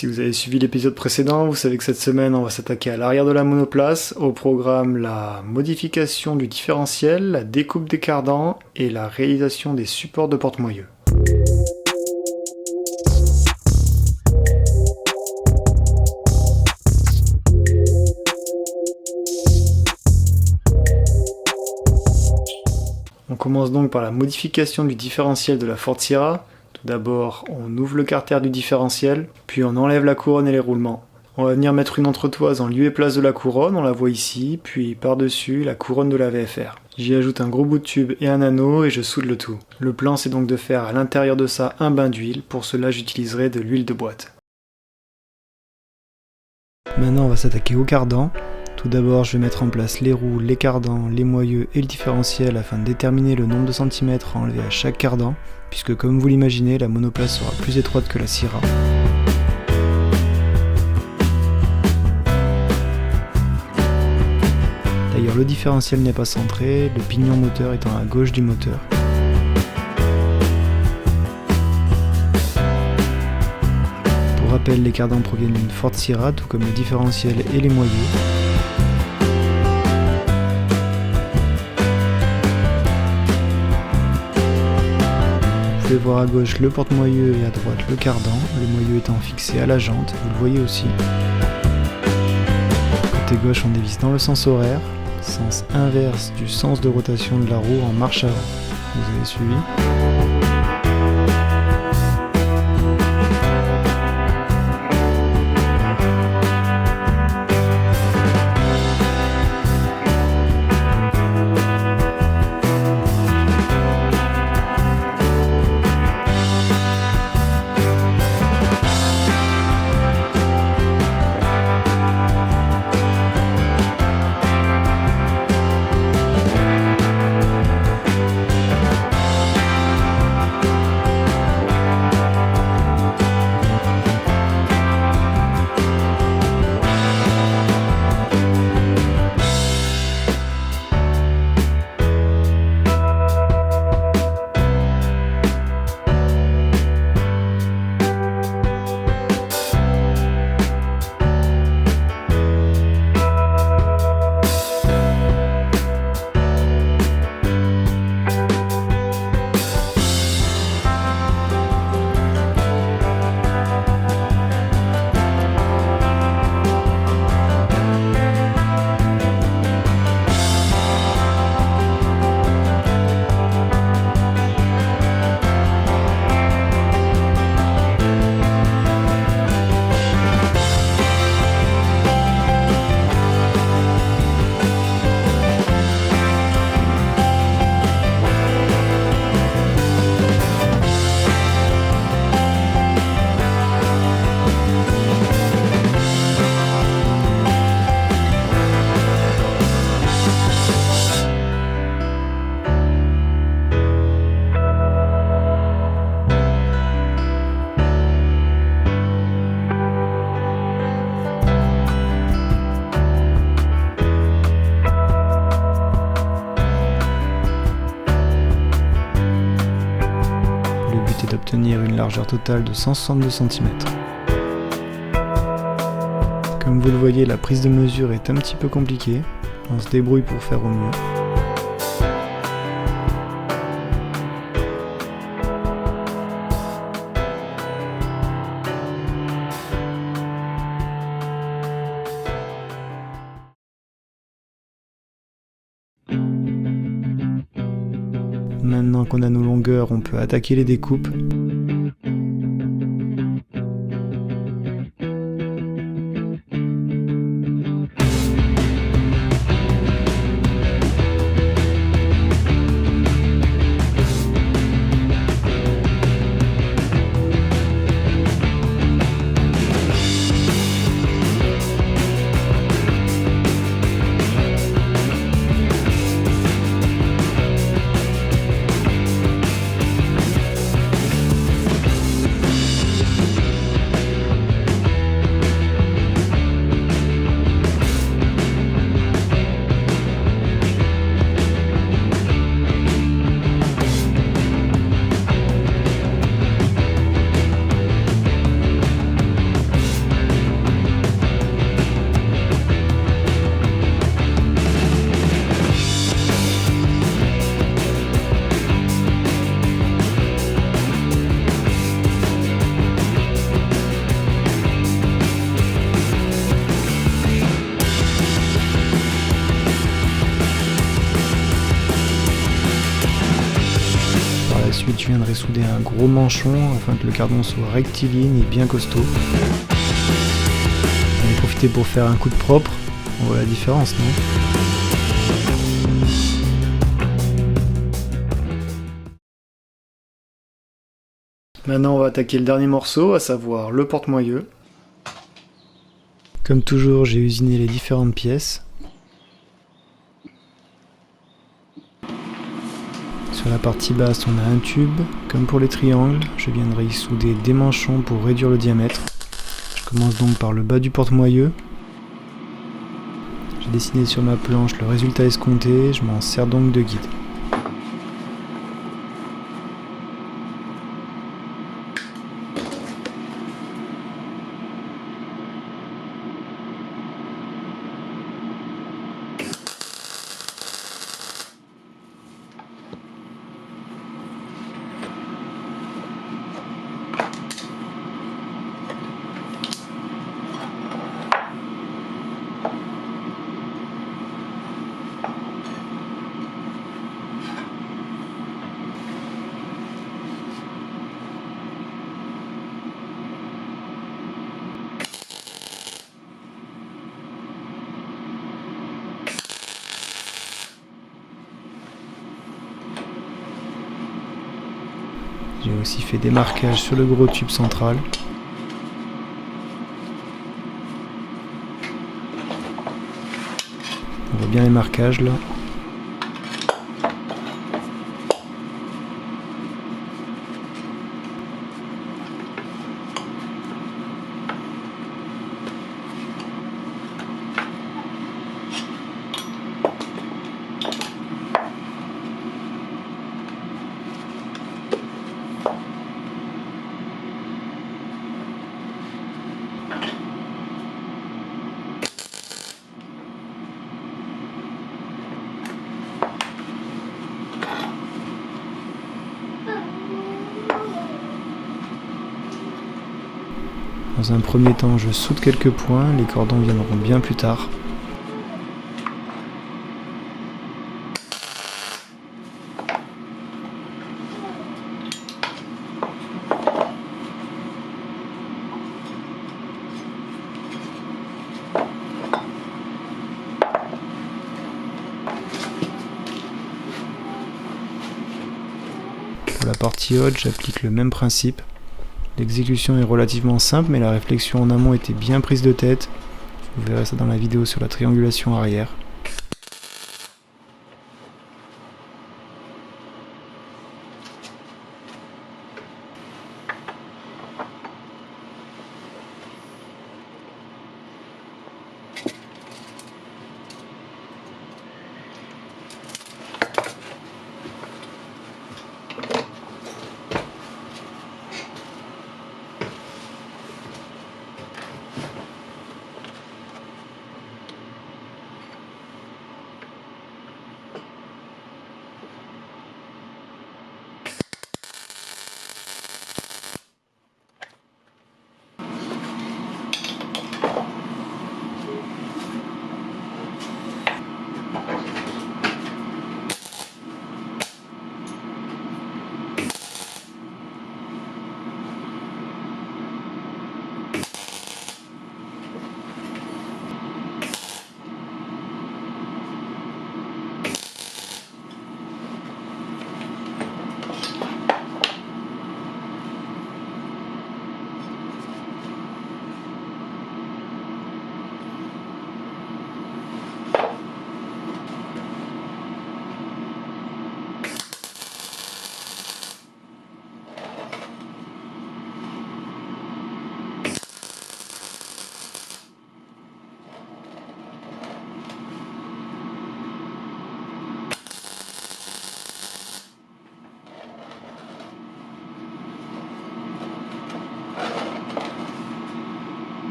Si vous avez suivi l'épisode précédent, vous savez que cette semaine, on va s'attaquer à l'arrière de la monoplace, au programme la modification du différentiel, la découpe des cardans et la réalisation des supports de porte-moyeu. On commence donc par la modification du différentiel de la Ford Sierra. Tout d'abord, on ouvre le carter du différentiel, puis on enlève la couronne et les roulements. On va venir mettre une entretoise en lieu et place de la couronne, on la voit ici, puis par-dessus la couronne de la VFR. J'y ajoute un gros bout de tube et un anneau et je soude le tout. Le plan, c'est donc de faire à l'intérieur de ça un bain d'huile. Pour cela, j'utiliserai de l'huile de boîte. Maintenant, on va s'attaquer au cardan. Tout d'abord, je vais mettre en place les roues, les cardans, les moyeux et le différentiel afin de déterminer le nombre de centimètres à enlever à chaque cardan, puisque comme vous l'imaginez, la monoplace sera plus étroite que la Sierra. D'ailleurs, le différentiel n'est pas centré, le pignon moteur étant à gauche du moteur. Pour rappel, les cardans proviennent d'une Ford Sierra, tout comme le différentiel et les moyeux. Vous pouvez voir à gauche le porte-moyeu et à droite le cardan, le moyeu étant fixé à la jante, vous le voyez aussi. Côté gauche, on dévisse dans le sens horaire, sens inverse du sens de rotation de la roue en marche avant. Vous avez suivi ? D'obtenir une largeur totale de 162 cm. Comme vous le voyez, la prise de mesure est un petit peu compliquée, on se débrouille pour faire au mieux. Maintenant qu'on a nos longueurs, on peut attaquer les découpes. gros manchon afin que le cardon soit rectiligne et bien costaud. J'en ai profité pour faire un coup de propre. On voit la différence, non ? Maintenant on va attaquer le dernier morceau, à savoir le porte-moyeu. Comme toujours, j'ai usiné les différentes pièces. Sur la partie basse, on a un tube. Comme pour les triangles, je viendrai y souder des manchons pour réduire le diamètre. Je commence donc par le bas du porte-moyeu. J'ai dessiné sur ma planche le résultat escompté, je m'en sers donc de guide. J'ai aussi fait des marquages sur le gros tube central. On voit bien les marquages là. Dans un premier temps, je soude quelques points, les cordons viendront bien plus tard. Pour la partie haute, j'applique le même principe. L'exécution est relativement simple, mais la réflexion en amont était bien prise de tête. Vous verrez ça dans la vidéo sur la triangulation arrière.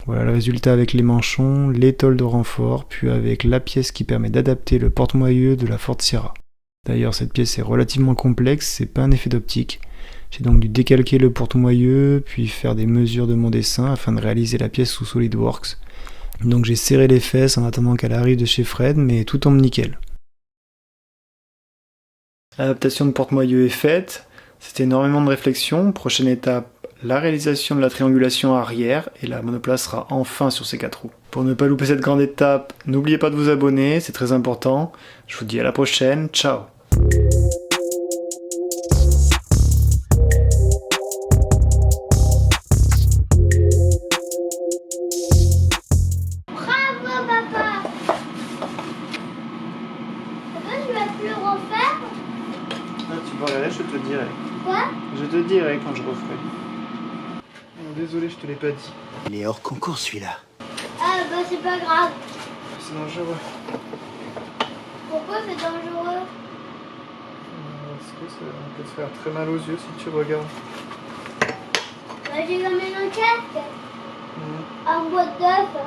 Voilà le résultat avec les manchons, l'étole de renfort, puis avec la pièce qui permet d'adapter le porte-moyeu de la Ford Sierra. D'ailleurs cette pièce est relativement complexe, c'est pas un effet d'optique. J'ai donc dû décalquer le porte-moyeu, puis faire des mesures de mon dessin afin de réaliser la pièce sous SolidWorks. Donc j'ai serré les fesses en attendant qu'elle arrive de chez Fred, mais tout tombe nickel. L'adaptation de porte-moyeu est faite, c'était énormément de réflexion. Prochaine étape, la réalisation de la triangulation arrière et la monoplace sera enfin sur ses 4 roues. Pour ne pas louper cette grande étape, n'oubliez pas de vous abonner, c'est très important. Je vous dis à la prochaine, ciao. Bravo papa. Papa, je vais plus le refaire. Tu verras, je te dirai. Quoi? Je te dirai quand je referai. Désolé, je te l'ai pas dit. Il est hors concours celui-là. Ah bah c'est pas grave. C'est dangereux. Pourquoi c'est dangereux? Parce que ça peut te faire très mal aux yeux si tu regardes. Bah j'ai quand même un casque. En boîte d'œufs.